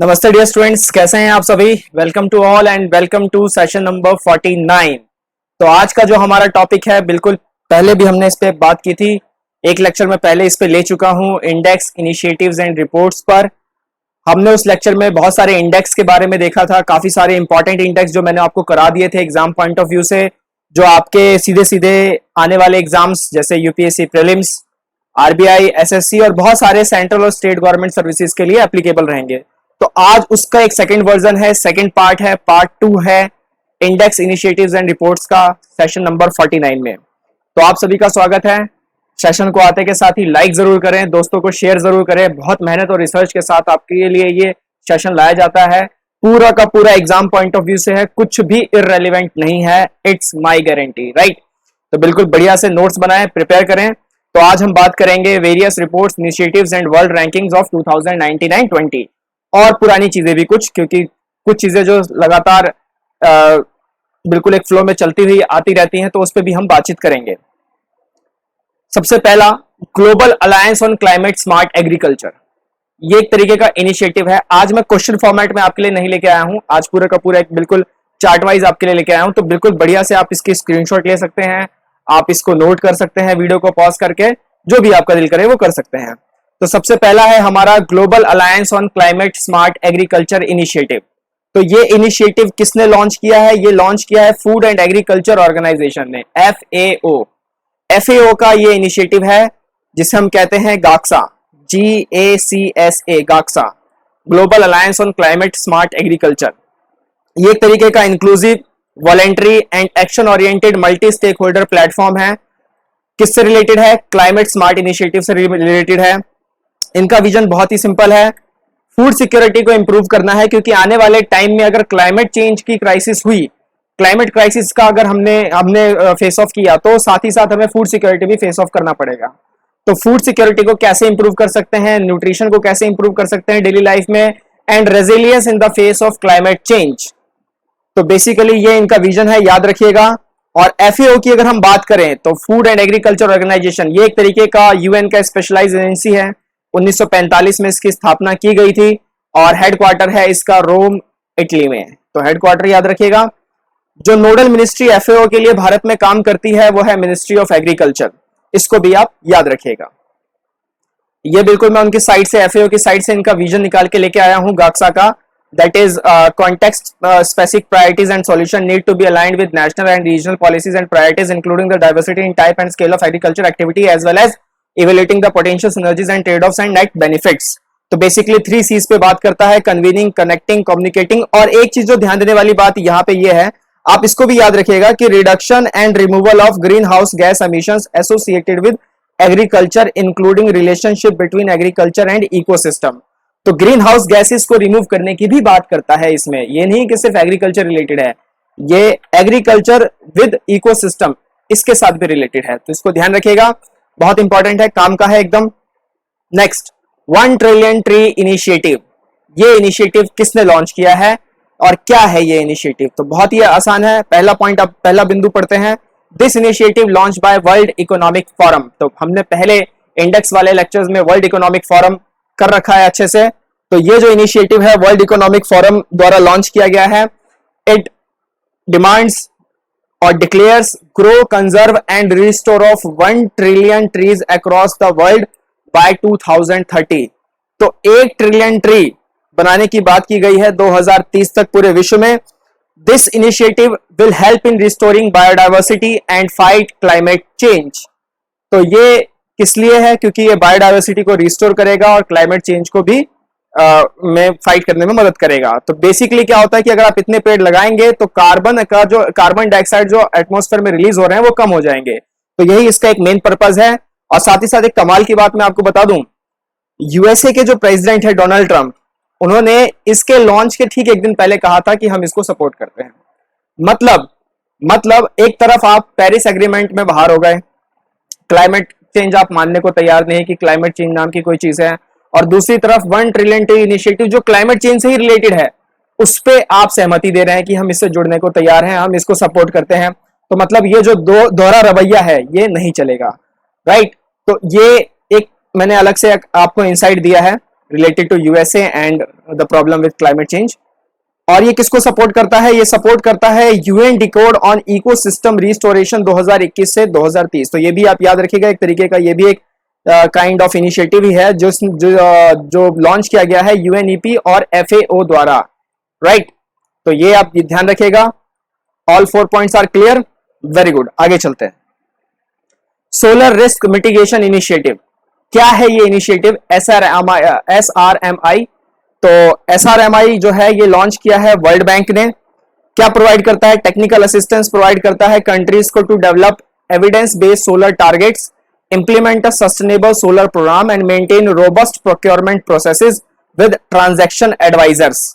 नमस्ते dear students, कैसे हैं आप सभी। Welcome to all and welcome to session number 49। तो आज का जो हमारा टॉपिक है, बिल्कुल पहले भी हमने इस पे बात की थी, एक लेक्चर में पहले इस पे ले चुका हूं, इंडेक्स, इनिशिएटिव्स एंड रिपोर्ट्स पर। हमने उस लेक्चर में बहुत सारे इंडेक्स के बारे में देखा था, काफी सारे इंपॉर्टेंट इंडेक्स जो मैंने आपको करा दिए थे एग्जाम पॉइंट ऑफ व्यू से, जो आपके सीधे सीधे आने वाले एग्जाम्स जैसे यूपीएससी प्रीलिम्स, आरबीआई, एसएससी और बहुत सारे सेंट्रल और स्टेट गवर्नमेंट सर्विसेज के लिए एप्लीकेबल रहेंगे। तो आज उसका एक सेकंड वर्जन है, सेकंड पार्ट है, पार्ट 2 है इंडेक्स, इनिशिएटिव्स एंड रिपोर्ट्स का, सेशन नंबर 49 में। तो आप सभी का स्वागत है। सेशन को आते के साथ ही लाइक जरूर करें, दोस्तों को शेयर जरूर करें। बहुत मेहनत और रिसर्च के साथ आपके लिए ये सेशन लाया जाता है, पूरा का पूरा एग्जाम पॉइंट ऑफ व्यू से है, कुछ भी इररेलेवेंट नहीं है, इट्स माई गारंटी, राइट। तो बिल्कुल बढ़िया से नोट्स बनाएं, प्रिपेयर करें। तो आज हम बात करेंगे various reports, initiatives and world rankings of 2019 and 20 और पुरानी चीजें भी कुछ, क्योंकि कुछ चीजें जो लगातार बिल्कुल एक फ्लो में चलती हुई आती रहती हैं, तो उस पर भी हम बातचीत करेंगे। सबसे पहला, global alliance on climate smart agriculture. ये एक तरीके का इनिशिएटिव है। आज मैं क्वेश्चन फॉर्मेट में आपके लिए नहीं लेके आया हूं, आज पूरा का पूरा एक बिल्कुल चार्ट वाइज आपके लिए लेके आया हूं। तो बिल्कुल बढ़िया से आप इसकी स्क्रीनशॉट ले सकते हैं, आप इसको नोट कर सकते हैं, वीडियो को पॉज करके जो भी आपका दिल करे वो कर सकते हैं। तो सबसे पहला है हमारा global alliance on climate smart agriculture initiative. तो ये इनिशिएटिव किसने लॉन्च किया है? ये लॉन्च किया है फूड एंड एग्रीकल्चर ऑर्गेनाइजेशन ने, FAO। FAO का ये इनिशिएटिव है जिसे हम कहते हैं GACSA, GACSA, GACSA, global alliance on climate smart agriculture. ये एक तरीके का inclusive, voluntary and action oriented multi stakeholder platform है। किससे रिलेटेड है? क्लाइमेट स्मार्ट इनिशिएटिव से रिलेटेड है। इनका विजन बहुत ही सिंपल है, फूड सिक्योरिटी को इंप्रूव करना है, क्योंकि आने वाले टाइम में अगर क्लाइमेट चेंज की क्राइसिस हुई, क्लाइमेट क्राइसिस का अगर हमने फेस ऑफ किया, तो साथ ही साथ हमें फूड सिक्योरिटी भी फेस ऑफ करना पड़ेगा। तो फूड सिक्योरिटी को कैसे इंप्रूव कर सकते हैं, न्यूट्रिशन को कैसे इंप्रूव कर सकते हैं डेली लाइफ में, and resilience in the face of climate change. तो बेसिकली ये इनका विजन है, याद रखिएगा। और FAO की अगर हम बात करें तो फूड एंड एग्रीकल्चर ऑर्गेनाइजेशन, ये एक तरीके का UN का स्पेशलाइज एजेंसी है। 1945 में इसकी स्थापना की गई थी और हेडक्वार्टर है इसका रोम, इटली में। तो हेडक्वार्टर याद रखिएगा। जो नोडल मिनिस्ट्री FAO के लिए भारत में काम करती है वो है मिनिस्ट्री ऑफ एग्रीकल्चर, इसको भी आप याद रखिएगा। ये बिल्कुल मैं उनकी साइड से, FAO की साइड से इनका विजन निकाल के लेके आया हूं गाक्सा का। That is context specific priorities and solution need to be aligned with national and regional policies and priorities, including the diversity in type and scale of agriculture activity, as well as evaluating the potential synergies and trade-offs and net benefits. तो basically 3 C's पे बात करता है, convening, connecting, communicating. और एक चीज जो ध्यान देने वाली बात यहाँ पे ये है, आप इसको भी याद रखिएगा कि reduction and removal of green house gas emissions associated with agriculture, including relationship between agriculture and ecosystem. तो ग्रीन हाउस गैसेस को रिमूव करने की भी बात करता है इसमें, ये नहीं कि सिर्फ एग्रीकल्चर रिलेटेड है, ये एग्रीकल्चर विद इकोसिस्टम इसके साथ भी रिलेटेड है। तो इसको ध्यान रखिएगा, बहुत इंपॉर्टेंट है, काम का है एकदम। Next, 1 trillion tree initiative. ये इनिशिएटिव किसने लॉन्च किया है और क्या है ये इनिशिएटिव? तो बहुत ही आसान है। पहला पॉइंट, अब पहला बिंदु पढ़ते हैं। This initiative launch by world economic forum. तो हमने पहले इंडेक्स वाले लेक्चर्स में वर्ल्ड इकोनॉमिक फोरम कर रखा है अच्छे से। तो ये जो इनिशिएटिव है वर्ल्ड इकोनॉमिक फोरम द्वारा लॉन्च किया गया है। इट डिमांड्स और declares grow, conserve and restore of 1 trillion trees across the world by 2030। तो 1 ट्रिलियन ट्री बनाने की बात की गई है 2030 तक पूरे विश्व में। This initiative will help in restoring biodiversity and fight climate change. तो ये किस लिए है? क्योंकि ये बायोडाइवर्सिटी को रिस्टोर करेगा और क्लाइमेट चेंज को भी में फाइट करने में मदद करेगा। तो बेसिकली क्या होता है कि अगर आप इतने पेड़ लगाएंगे तो कार्बन डाइऑक्साइड जो एटमॉस्फेयर में रिलीज हो रहे हैं वो कम हो जाएंगे। तो यही इसका एक मेन पर्पस है। और साथ ही साथ एक कमाल की बात मैं आपको बता दूं, USA के जो प्रेसिडेंट है डोनाल्ड ट्रंप, उन्होंने इसके लॉन्च के ठीक एक दिन पहले कहा था कि हम इसको सपोर्ट करते हैं। मतलब एक तरफ आप पेरिस एग्रीमेंट में बाहर हो गए, क्लाइमेट चेंज आप मानने को तैयार नहीं कि क्लाइमेट चेंज नाम की कोई चीज है, और दूसरी तरफ 1 ट्रिलियन ट्री इनिशिएटिव जो क्लाइमेट चेंज से ही रिलेटेड है, उस पे आप सहमति दे रहे हैं कि हम इससे जुड़ने को तैयार हैं, हम इसको सपोर्ट करते हैं। तो मतलब ये जो दोहरा रवैया है ये नहीं चलेगा, राइट। तो ये एक मैंने अलग से आपको इंसाइट दिया है। Related to USA and the problem with climate change. और ये किसको सपोर्ट करता है? ये सपोर्ट करता है UN decode on ecosystem restoration 2021 से 2030। तो ये भी आप याद रखिएगा, एक तरीके का ये भी एक काइंड ऑफ इनिशिएटिव ही है जो लॉन्च किया गया है यूएनईपी और एफएओ द्वारा, राइट। तो ये आप ध्यान रखिएगा। All 4 points are clear, very good. आगे चलते हैं। सोलर रिस्क मिटिगेशन इनिशिएटिव, क्या है ये इनिशिएटिव? एसआरएमआई। तो एसआरएमआई जो है ये लॉन्च किया है वर्ल्ड बैंक ने। क्या प्रोवाइड करता है? टेक्निकल असिस्टेंस प्रोवाइड करता है कंट्रीज को to develop evidence based solar targets, implement a sustainable solar program and maintain robust procurement processes with transaction advisers.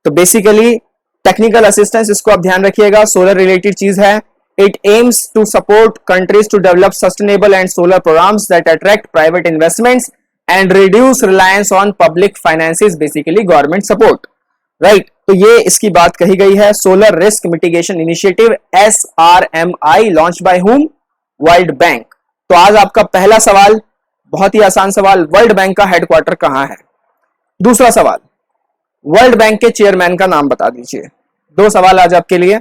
तो बेसिकली टेक्निकल असिस्टेंस, इसको आप ध्यान रखिएगा, सोलर रिलेटेड चीज है। It aims to support countries to develop sustainable and solar programs that attract private investments and reduce reliance on public finances, basically government support, right। तो ये इसकी बात कही गई है, solar risk mitigation initiative SRMI launch by whom? World bank. तो आज आपका पहला सवाल, बहुत ही आसान सवाल, वर्ल्ड बैंक का हेडक्वार्टर कहां है? दूसरा सवाल, वर्ल्ड बैंक के चेयरमैन का नाम बता दीजिए। 2 सवाल आज आपके लिए,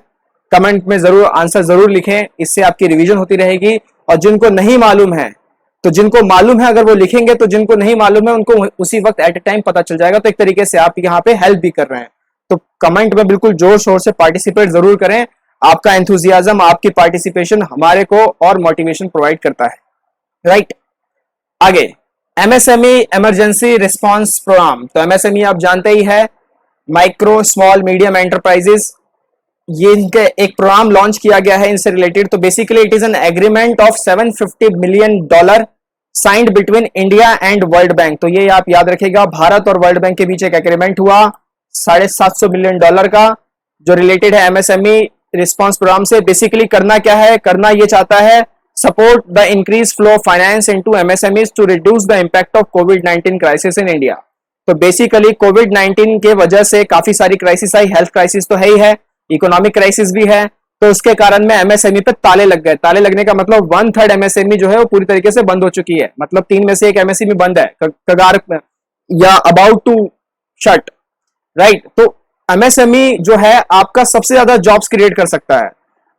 कमेंट में जरूर आंसर जरूर लिखें, इससे आपकी रिवीजन होती रहेगी। और जिनको नहीं मालूम है, तो जिनको मालूम है अगर वो लिखेंगे, तो जिनको नहीं मालूम है उनको उसी वक्त एट ए टाइम पता चल जाएगा। तो एक तरीके से आप यहाँ पे हेल्प भी कर रहे हैं। तो कमेंट में बिल्कुल जोर शोर से पार्टिसिपेट जरूर करें। आपका एंथुजियाज्म, आपकी पार्टिसिपेशन हमारे को और मोटिवेशन प्रोवाइड करता है, राइट। आगे, एमएसएमई इमरजेंसी रिस्पांस प्रोग्राम। तो एमएसएमई आप जानते ही है, माइक्रो स्मॉल मीडियम एंटरप्राइजेस। ये इनके एक प्रोग्राम लॉन्च किया गया है इनसे रिलेटेड। तो basically it is an agreement of $750 million signed between India and world bank. तो ये आप याद रखिएगा, भारत और वर्ल्ड बैंक के बीच एक एग्रीमेंट हुआ $750 मिलियन का, जो रिलेटेड है एमएसएमई रिस्पांस प्रोग्राम से। बेसिकली करना क्या है? करना ये चाहता है support the increase flow of finance into MSMEs to reduce the impact of कोविड-19 क्राइसिस इन इंडिया। तो बेसिकली कोविड-19 के वजह से काफी सारी क्राइसिस आई, हेल्थ क्राइसिस तो है ही है, इकोनॉमिक क्राइसिस भी है। तो उसके कारण में एमएसएमई पे ताले लग गए। ताले लगने का मतलब 1/3 एमएसएमई जो है वो पूरी तरीके से बंद हो चुकी है, मतलब 3 में से 1 एमएसएमई बंद है, कगार या अबाउट टू शट, राइट। तो एमएसएमई जो है आपका सबसे ज्यादा जॉब्स क्रिएट कर सकता है।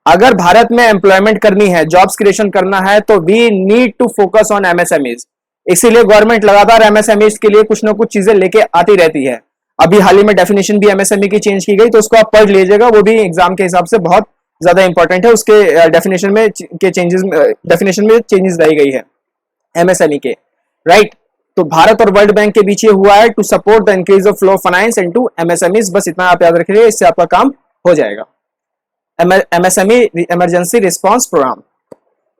अगर भारत में एम्प्लॉयमेंट करनी है, जॉब्स क्रिएशन करना है, तो we need to focus on MSMEs. इसीलिए गवर्नमेंट लगातार एमएसएमईज के लिए कुछ ना कुछ चीजें लेके आती रहती है। अभी हाल ही में डेफिनेशन भी एमएसएमई की चेंज की गई, तो उसको आप पढ़ लीजिएगा, वो भी एग्जाम के हिसाब से बहुत ज्यादा इंपॉर्टेंट है। उसके डेफिनेशन में चेंजेस लाई गई है एमएसएमई के, राइट। तो भारत और वर्ल्ड बैंक के बीच ये हुआ है to support the increase of flow of finance into MSMEs. बस इतना आप याद रखिए, इससे आपका काम हो जाएगा। MSME emergency response program.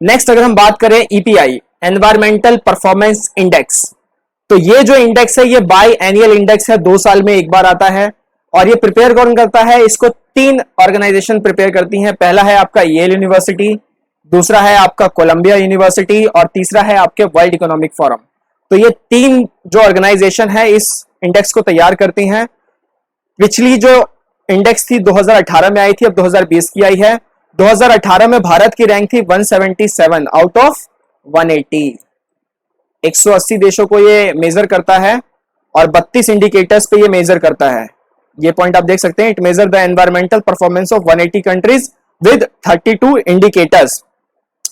Next अगर हम बात करें ईपीआई, एनवायरमेंटल परफॉर्मेंस इंडेक्स। तो ये जो इंडेक्स है ये बाई एनुअल इंडेक्स है, 2 साल में एक बार आता है। और ये प्रिपेयर कौन करता है? इसको 3 ऑर्गेनाइजेशन प्रिपेयर करती हैं। पहला है आपका येल यूनिवर्सिटी, दूसरा है आपका कोलंबिया यूनिवर्सिटी और तीसरा है आपके वर्ल्ड इकोनॉमिक फोरम। तो ये 3 जो ऑर्गेनाइजेशन है इस इंडेक्स को तैयार करती हैं। पिछली जो इंडेक्स थी 2018 में आई थी, अब 2020 की आई है। 2018 में भारत की रैंक थी 177 आउट ऑफ 180। 180 देशों को ये मेजर करता है और 32 इंडिकेटर्स पे ये मेजर करता है। ये पॉइंट आप देख सकते हैं, it measure the environmental performance of 180 countries with 32 indicators.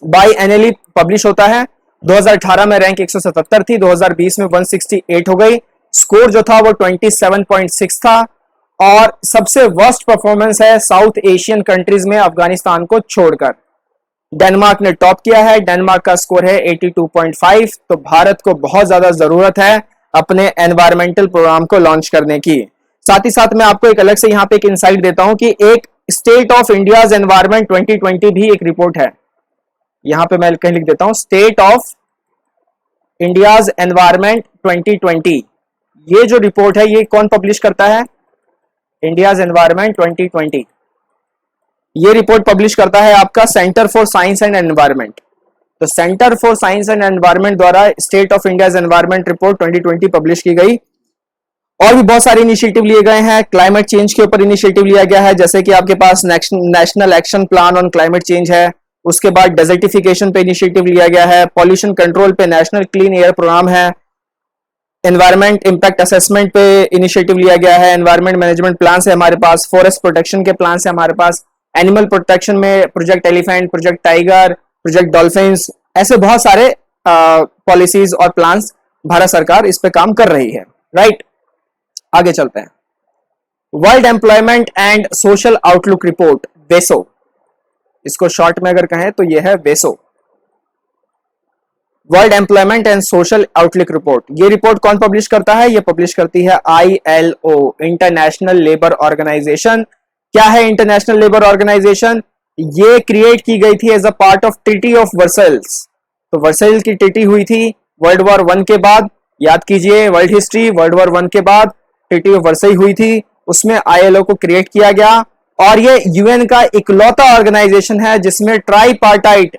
By annually publish होता है। 2018 में रैंक 177 थी, 2020 में 168 हो गई। स्कोर जो था वो 27.6 था। और सबसे वर्स्ट परफॉर्मेंस है साउथ एशियन कंट्रीज में अफगानिस्तान को छोड़कर। डेनमार्क ने टॉप किया है, डेनमार्क का स्कोर है 82.5। तो भारत को बहुत ज्यादा जरूरत है अपने एनवायरमेंटल प्रोग्राम को लॉन्च करने की। साथ ही साथ मैं आपको एक अलग से यहाँ पे एक इंसाइट देता हूं कि एक स्टेट ऑफ इंडियाज एनवायरमेंट 2020 भी एक रिपोर्ट है। यहां पे मैं कहीं लिख देता हूं, स्टेट ऑफ इंडियाज एनवायरमेंट 2020। ये जो रिपोर्ट है ये कौन पब्लिश करता है? India's environment 2020। ये रिपोर्ट पब्लिश करता है आपका centre for science and environment. तो centre for science and environment द्वारा state of India's environment report 2020 publish की गई। और भी बहुत सारे इनिशिएटिव लिए गए हैं। क्लाइमेट चेंज के ऊपर इनिशिएटिव लिया गया है, जैसे कि आपके पास national action plan on climate change है। उसके बाद डेजर्टिफिकेशन पे इनिशिएटिव लिया गया है। पॉल्यूशन कंट्रोल पे नेशनल क्लीन एयर प्रोग्राम है। एनवायरमेंट इम्पैक्ट असेसमेंट पे इनिशिएटिव लिया गया है, एनवायरमेंट मैनेजमेंट प्लान है हमारे पास, फॉरेस्ट प्रोटेक्शन के प्लान है हमारे पास, एनिमल प्रोटेक्शन में project elephant, project tiger, project dolphins, ऐसे बहुत सारे पॉलिसीज और प्लान्स भारत सरकार इस पे काम कर रही है। राइट, आगे चलते हैं। World employment and social outlook report, वेसो, इसको शॉर्ट में अगर कहें तो यह है वेसो, world employment and social outlook report. ये रिपोर्ट कौन पब्लिश करता है? ये पब्लिश करती है ILO, इंटरनेशनल लेबर ऑर्गेनाइजेशन। क्या है इंटरनेशनल लेबर ऑर्गेनाइजेशन? ये क्रिएट की गई थी as a part of treaty of Versailles. तो वर्सेल्स की ट्रीटी हुई थी वर्ल्ड वॉर 1 के बाद, याद कीजिए वर्ल्ड हिस्ट्री, वर्ल्ड वॉर 1 के बाद ट्रीटी ऑफ वर्सेल हुई थी, उसमें ILO को क्रिएट किया गया और ये UN का इकलौता ऑर्गेनाइजेशन है जिसमें ट्राईपार्टाइट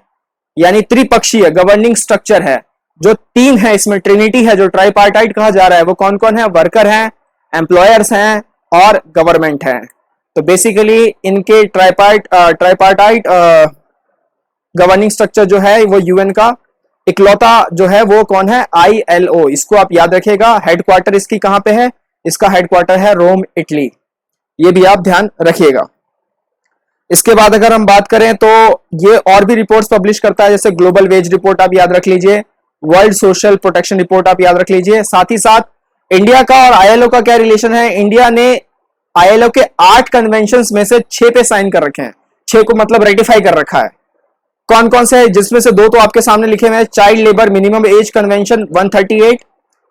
यानी त्रिपक्षीय गवर्निंग स्ट्रक्चर है। जो 3 है इसमें ट्रिनिटी है, जो ट्राईपार्टाइट कहा जा रहा है वो कौन कौन है? वर्कर हैं, एम्प्लॉयर्स हैं और गवर्नमेंट है। तो बेसिकली इनके ट्राईपार्टाइट गवर्निंग स्ट्रक्चर जो है वो UN का इकलौता जो है वो कौन है? ILO। इसको आप याद रखिएगा। हेडक्वार्टर इसकी कहां पे है? इसका हेडक्वार्टर है रोम, इटली। ये भी आप ध्यान रखिएगा। इसके बाद अगर हम बात करें तो ये और भी रिपोर्ट्स पब्लिश करता है, जैसे ग्लोबल वेज रिपोर्ट आप याद रख लीजिए, वर्ल्ड सोशल प्रोटेक्शन रिपोर्ट आप याद रख लीजिए। साथ ही साथ इंडिया का और ILO का क्या रिलेशन है? इंडिया ने ILO के 8 कन्वेंशंस में से 6 पे साइन कर रखे हैं, 6 को मतलब रेटिफाई कर रखा है। कौन कौन से है? जिसमें से 2 तो आपके सामने लिखे हुए हैं, child labour minimum age convention 138,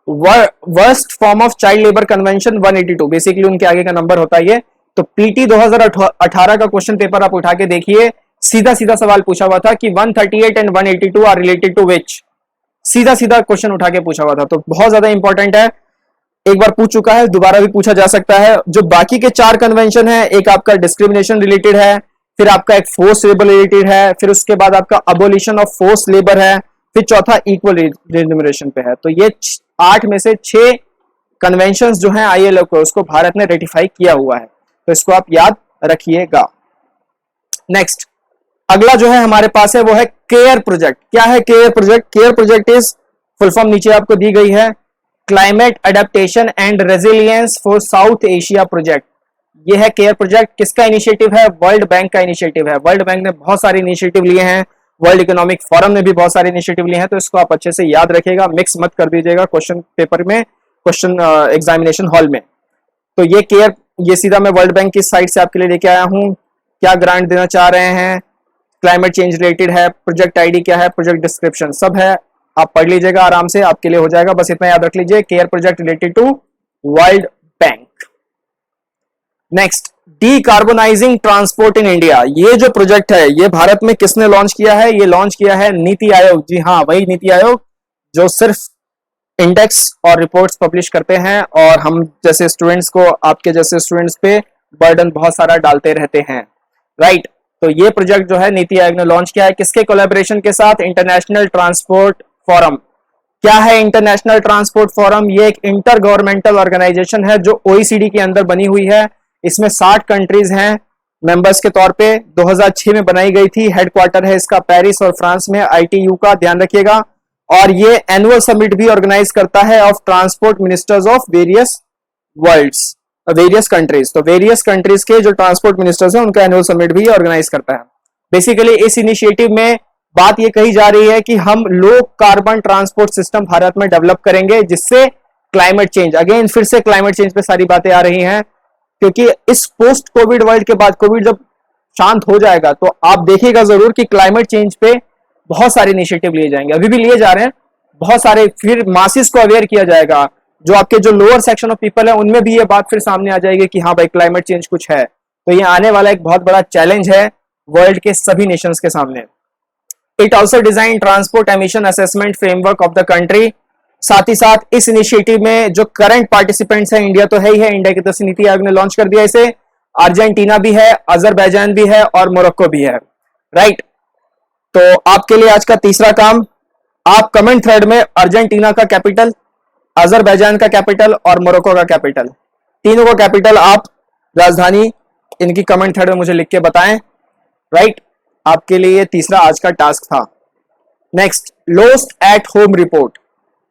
worst form of child labour convention 182। Basically उनके आगे का नंबर होता है ये। तो PT 2018 का क्वेश्चन पेपर आप उठा के देखिए, सीधा सीधा सवाल पूछा हुआ था कि 138 एंड 182 आर रिलेटेड टू विच। सीधा सीधा क्वेश्चन उठा के पूछा हुआ था, तो बहुत ज्यादा इंपॉर्टेंट है। एक बार पूछ चुका है, दोबारा भी पूछा जा सकता है। जो बाकी के 4 कन्वेंशन है, एक आपका डिस्क्रिमिनेशन रिलेटेड है, फिर आपका एक फोर्स लेबर रिलेटेड है, फिर उसके बाद आपका अबोलिशन ऑफ फोर्स लेबर है, फिर चौथा इक्वल रिम्यूनरेशन पे है। तो ये 8 में से 6 कन्वेंशंस जो हैं ILO को, उसको भारत ने रेटिफाई किया हुआ है, तो इसको आप याद रखिएगा। नेक्स्ट, अगला जो है हमारे पास है वो है केयर प्रोजेक्ट। क्या है care project? Care project is, full form नीचे आपको दी गई है, climate adaptation and resilience for south Asia project. ये है केयर प्रोजेक्ट। किसका इनिशिएटिव है? वर्ल्ड बैंक का इनिशिएटिव है। वर्ल्ड बैंक ने बहुत सारे इनिशिएटिव लिए हैं, वर्ल्ड इकोनॉमिक फोरम ने भी बहुत सारे इनिशिएटिव लिए हैं, तो इसको आप अच्छे से याद रखिएगा, मिक्स मत कर दीजिएगा क्वेश्चन पेपर में, क्वेश्चन एग्जामिनेशन हॉल में। तो ये केयर, ये सीधा मैं वर्ल्ड बैंक की साइट से आपके लिए लेके आया हूं। क्या ग्रांट देना चाह रहे हैं, क्लाइमेट चेंज रिलेटेड है, प्रोजेक्ट ID क्या है, प्रोजेक्ट डिस्क्रिप्शन सब है, आप पढ़ लीजिएगा आराम से, आपके लिए हो जाएगा। बस इतना याद रख लीजिए, care project related to world bank. Next, decarbonising transport in India. ये जो प्रोजेक्ट है ये भारत में किसने लॉन्च किया है? ये लॉन्च किया है नीति आयोग। जी हाँ, वही नीति आयोग जो सिर्फ इंडेक्स और रिपोर्ट्स पब्लिश करते हैं और हम जैसे स्टूडेंट्स को, आपके जैसे स्टूडेंट्स पे बर्डन बहुत सारा डालते रहते हैं। राइट, तो ये प्रोजेक्ट जो है नीति आयोग ने लॉन्च किया है, किसके कोलैबोरेशन के साथ? International transport forum. क्या है इंटरनेशनल ट्रांसपोर्ट फोरम? ये एक इंटर गवर्नमेंटल ऑर्गेनाइजेशन है जो OECD के अंदर बनी हुई है। इसमें 60 कंट्रीज हैं मेंबर्स के तौर पे। 2006 में बनाई गई थी। हेडक्वार्टर है इसका पेरिस और फ्रांस में, ITU का, ध्यान रखिएगा। और ये एनुअल समिट भी ऑर्गेनाइज करता है of transport ministers of various countries. तो वेरियस कंट्रीज के जो ट्रांसपोर्ट मिनिस्टर्स हैं उनका एनुअल समिट भी ऑर्गेनाइज करता है। बेसिकली इस इनिशिएटिव में बात ये कही जा रही है कि हम low carbon transport system Bharat में डेवलप करेंगे, जिससे क्लाइमेट चेंज, अगेन फिर से क्लाइमेट चेंज पे सारी बातें आ रही हैं, क्योंकि इस पोस्ट कोविड वर्ल्ड के बाद, कोविड जब शांत हो जाएगा तो आप देखिएगा जरूर कि क्लाइमेट चेंज पे बहुत सारे इनिशिएटिव लिए जाएंगे, अभी भी लिए जा रहे हैं बहुत सारे। फिर मासिस को अवेयर किया जाएगा, जो आपके जो लोअर सेक्शन ऑफ पीपल है उनमें भी ये बात फिर सामने आ जाएगी कि हाँ भाई क्लाइमेट चेंज कुछ है। तो ये आने वाला एक बहुत बड़ा चैलेंज है वर्ल्ड के सभी नेशंस के सामने। It also design transport emission assessment framework of the country. साथ ही साथ इस इनिशिएटिव में जो करंट पार्टिसिपेंट्स हैं, इंडिया तो है ही है, इंडिया की तरफ से नीति आयोग ने लॉन्च कर दिया इसे, अर्जेंटीना भी है, अजरबैजान भी है और मोरक्को भी है। राइट, तो आपके लिए आज का तीसरा काम, आप कमेंट थ्रेड में अर्जेंटीना का कैपिटल, अजरबैजान का कैपिटल और मोरक्को का कैपिटल, तीनों का कैपिटल आप, राजधानी, इनकी कमेंट थ्रेड में मुझे लिख के बताएं। राइट, आपके लिए तीसरा आज का टास्क था। Next, lost at home report.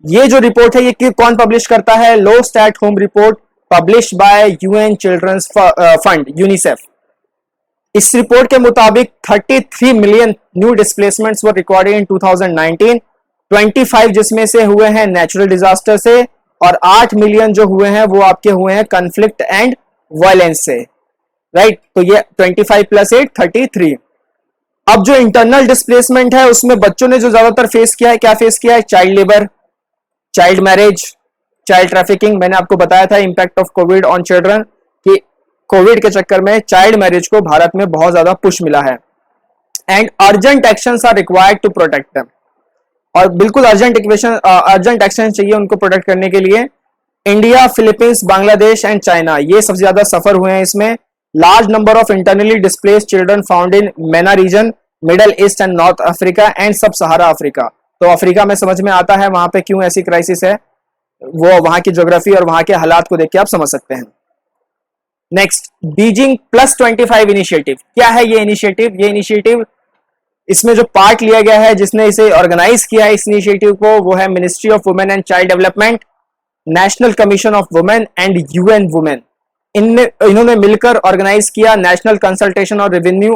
ये जो रिपोर्ट है ये कौन पब्लिश करता है? Lost at home report publish by UN children's fund UNICEF. इस रिपोर्ट के मुताबिक 33 million new displacements were recorded in 2019, 25 जिसमें से हुए हैं नेचुरल डिजास्टर से और 8 मिलियन जो हुए हैं वो आपके हुए हैं कॉन्फ्लिक्ट एंड वायलेंस से, राइट। तो ये 25 प्लस 8 33। अब जो इंटरनल डिस्प्लेसमेंट है उसमें बच्चों ने जो ज्यादातर फेस किया है, क्या फेस किया है? Child labour, child marriage, child trafficking. मैंने आपको बताया था impact of Covid on children कि कोविड के चक्कर में चाइल्ड मैरिज को भारत में बहुत ज्यादा पुश मिला है। And urgent actions are required to protect them, और बिल्कुल अर्जेंट एक्शन चाहिए उनको प्रोटेक्ट करने के लिए। India, Philippines, Bangladesh and China ये सबसे ज्यादा सफर हुए हैं इसमें। Large number of internally displaced children found in MENA region, middle east and north Africa and sub Sahara Africa. तो अफ्रीका में समझ में आता है वहां पे क्यों ऐसी क्राइसिस है, वो वहां की ज्योग्राफी और वहां के हालात को देख के आप समझ सकते हैं। Next, Beijing +25 initiative. क्या है ये इनिशिएटिव? ये इनिशिएटिव, इसमें जो पार्ट लिया गया है, जिसने इसे ऑर्गेनाइज किया है इस इनिशिएटिव को, वो है ministry of women and child development, national commission of women and UN women. इन्होंने मिलकर ऑर्गेनाइज किया नेशनल कंसल्टेशन और review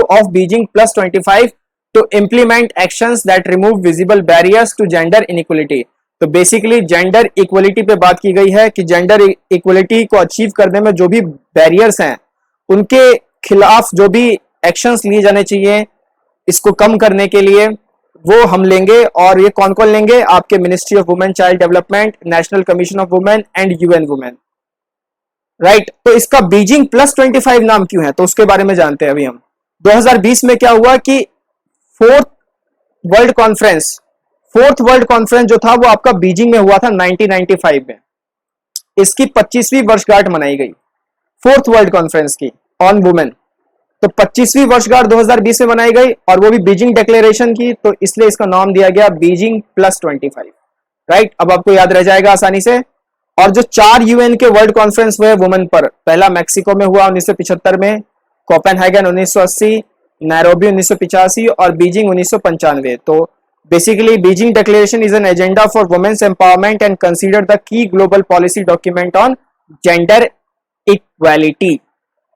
of Beijing +25 to implement actions that remove visible barriers to gender inequality. तो बेसिकली जेंडर इक्वलिटी पे बात की गई है कि जेंडर इक्वलिटी को अचीव करने में जो भी बैरियर्स हैं उनके खिलाफ जो भी एक्शंस लिए जाने चाहिए इसको कम करने के लिए, वो हम लेंगे। और ये कौन कौन लेंगे? आपके ministry of women child development, national commission of women and UN women, right. तो इसका बीजिंग +25 नाम क्यों है, तो उसके बारे में जानते हैं अभी हम। 2020 में क्या हुआ कि फोर्थ वर्ल्ड कॉन्फ्रेंस जो था वो आपका बीजिंग में हुआ था 1995 में। इसकी 25वीं वर्षगांठ मनाई गई फोर्थ वर्ल्ड कॉन्फ्रेंस की ऑन वुमेन। तो 25वीं वर्षगांठ 2020 में मनाई गई और वो भी बीजिंग डिक्लेरेशन की, तो इसलिए इसका नाम दिया गया बीजिंग +25, राइट। अब आपको याद रह जाएगा आसानी से। और जो 4 UN के वर्ल्ड कॉन्फ्रेंस हुए वुमेन पर, पहला मैक्सिको में हुआ 1975 में, कोपेनहेगन 1980, नैरोबी 1985 और बीजिंग 1995। तो basically Beijing declaration is an agenda for women's empowerment and consider the key global policy document on gender equality,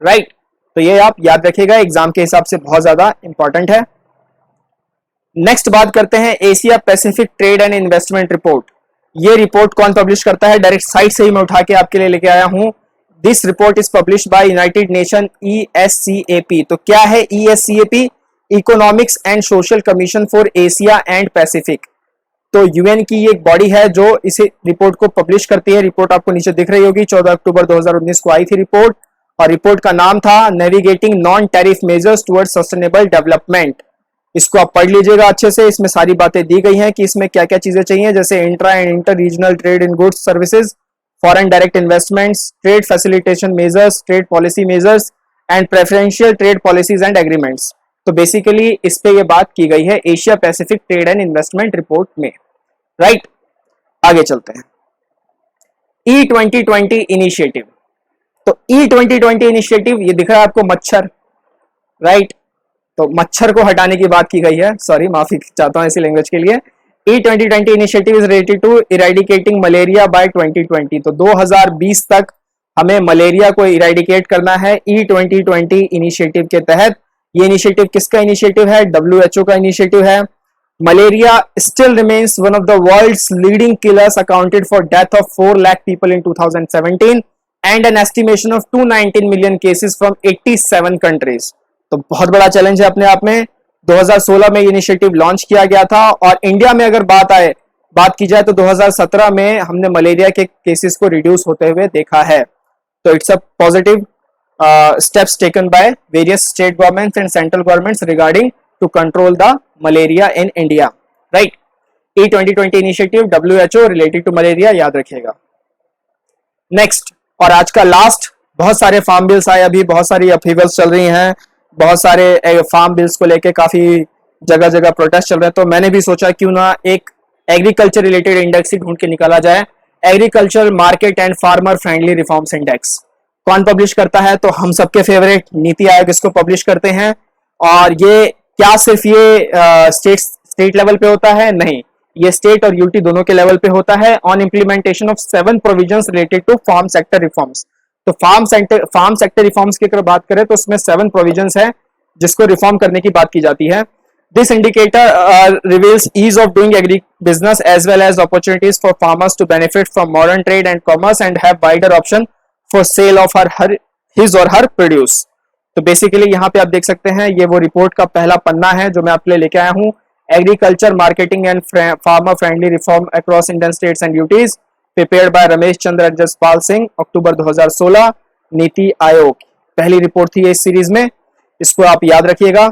right. तो ये आप याद रखिएगा, एग्जाम के हिसाब से बहुत ज्यादा इंपॉर्टेंट है। नेक्स्ट बात करते हैं Asia Pacific trade and investment report. ये रिपोर्ट कौन पब्लिश करता है? डायरेक्ट साइट से ही मैं उठा के आपके लिए लेके आया हूं। This report is publish by United nation ESCAP। तो क्या है ESCAP? Economics and social commission for Asia and Pacific. तो UN की एक बॉडी है जो इस रिपोर्ट को पब्लिश करती है। रिपोर्ट आपको नीचे दिख रही होगी, 14 अक्टूबर 2019 को आई थी रिपोर्ट, और रिपोर्ट का नाम था navigating non tariff measures towards sustainable development. इसको आप पढ़ लीजिएगा अच्छे से, इसमें सारी बातें दी गई हैं कि इसमें क्या क्या चीजें चाहिए, जैसे intra and inter regional trade in goods services, foreign direct investments, trade facilitation measures, trade policy measures and preferential trade policies and agreements. तो बेसिकली इस पे ये बात की गई है Asia Pacific trade and investment report में, राइट। आगे चलते हैं। E2020 initiative. तो E2020 इनिशिएटिव, ये दिख रहा है आपको मच्छर, राइट। तो मच्छर को हटाने की बात की गई है, सॉरी माफी चाहता हूं ऐसी लैंग्वेज के लिए। E2020 initiative is related to eradicating malaria by 2020। तो 2020 तक हमें मलेरिया को इरेडिकेट करना है E2020 इनिशिएटिव के तहत। ये इनिशिएटिव किसका इनिशिएटिव है? WHO का इनिशिएटिव है। Malaria still remains one of the world's leading killers, accounted for death of 4 lakh people in 2017 and an estimation of 219 million cases from 87 countries. तो बहुत बड़ा चैलेंज है अपने आप में। 2016 में इनिशिएटिव लॉन्च किया गया था, और इंडिया में अगर बात की जाए तो 2017 में हमने मलेरिया के केसेस को रिड्यूस होते हुए देखा है। तो it's a positive steps taken by various state governments and central governments regarding to control the malaria in India, right? E2020 initiative WHO related to malaria, याद रखिएगा। नेक्स्ट, और आज का लास्ट, बहुत सारे फार्म बिल्स आए, अभी बहुत सारी अपीवल्स चल रही हैं, बहुत सारे फार्म बिल्स को लेके काफी जगह जगह प्रोटेस्ट चल रहे हैं। तो मैंने भी सोचा क्यों ना एक एग्रीकल्चर रिलेटेड इंडेक्स ही ढूंढ के निकाला जाए। Agriculture market and farmer friendly reforms index कौन पब्लिश करता है? तो हम सबके फेवरेट नीति आयोग इसको पब्लिश करते हैं। और ये क्या सिर्फ ये स्टेट लेवल पे होता है? नहीं, ये स्टेट और यूटी दोनों के लेवल पे होता है on implementation of 7 provisions related to farm sector reforms. तो फार्म सेक्टर रिफॉर्म्स की अगर बात करें तो उसमें 7 प्रोविजंस है जिसको रिफॉर्म करने की बात की जाती है। This indicator reveals ease of doing agri business as well as opportunities for farmers to benefit from modern trade and commerce and have wider option for sale of his और her produce. तो basically यहाँ पे आप देख सकते हैं ये वो रिपोर्ट का पहला पन्ना है जो मैं आपके लिए लेके आया हूँ, agriculture marketing and farmer friendly reform across Indian states and UTs, prepared by Ramesh Chandra Jaspal Singh, October 2016, NITI आयोग। पहली रिपोर्ट थी इस सीरीज में, इसको आप याद रखिएगा।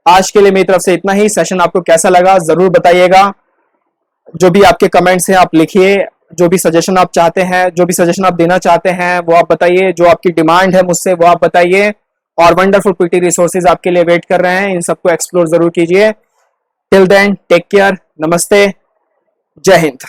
आज के लिए मेरी तरफ से इतना ही। सेशन आपको कैसा लगा जरूर बताइएगा। जो भी आपके कमेंट्स हैं आप लिखिए, जो भी सजेशन आप चाहते हैं, जो भी सजेशन आप देना चाहते हैं वो आप बताइए, जो आपकी डिमांड है मुझसे वो आप बताइए। और वंडरफुल पीटी रिसोर्सेज आपके लिए वेट कर रहे हैं, इन सबको एक्सप्लोर जरूर कीजिए। टिल देन टेक केयर, नमस्ते, जय हिंद।